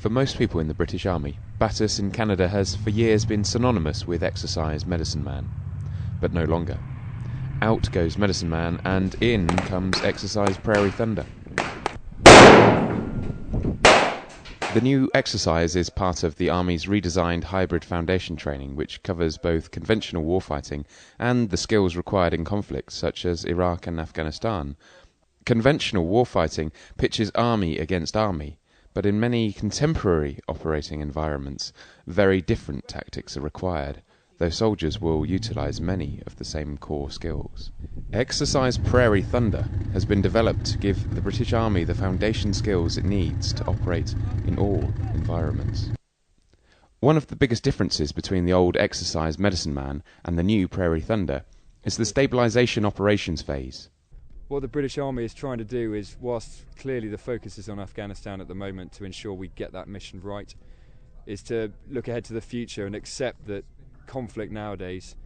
For most people in the British Army, Battus in Canada has for years been synonymous with exercise medicine man, but no longer. Out goes medicine man and in comes exercise Prairie Thunder. The new exercise is part of the Army's redesigned hybrid foundation training, which covers both conventional warfighting and the skills required in conflicts such as Iraq and Afghanistan. Conventional warfighting pitches army against army, but in many contemporary operating environments, very different tactics are required, though soldiers will utilise many of the same core skills. Exercise Prairie Thunder has been developed to give the British Army the foundation skills it needs to operate in all environments. One of the biggest differences between the old Exercise Medicine Man and the new Prairie Thunder is the stabilisation operations phase. What the British Army is trying to do is, whilst clearly the focus is on Afghanistan at the moment to ensure we get that mission right, is to look ahead to the future and accept that conflict nowadays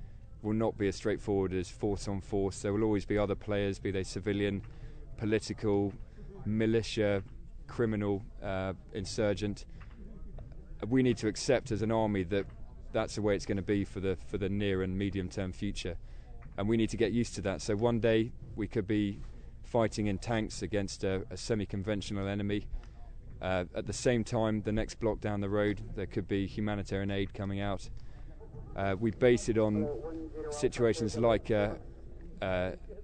will not be as straightforward as force on force. There will always be other players, be they civilian, political, militia, criminal, insurgent. We need to accept as an army that that's the way it's going to be for the near and medium term future, and we need to get used to that. So one day we could be fighting in tanks against a semi-conventional enemy. At the same time, the next block down the road there could be humanitarian aid coming out. We base it on situations like the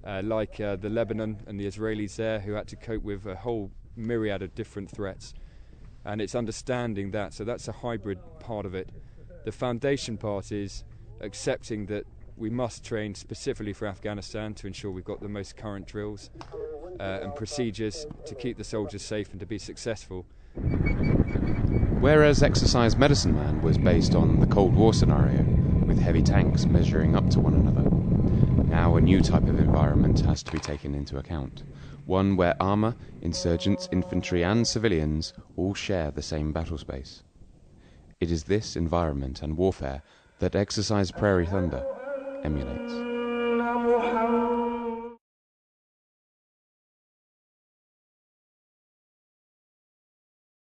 Lebanon and the Israelis there, who had to cope with a whole myriad of different threats, and it's understanding that. So that's a hybrid part of it. The foundation part is accepting that we must train specifically for Afghanistan to ensure we've got the most current drills and procedures to keep the soldiers safe and to be successful. Whereas Exercise Medicine Man was based on the Cold War scenario, with heavy tanks measuring up to one another, now a new type of environment has to be taken into account, one where armour, insurgents, infantry and civilians all share the same battle space. It is this environment and warfare that Exercise Prairie Thunder emulates.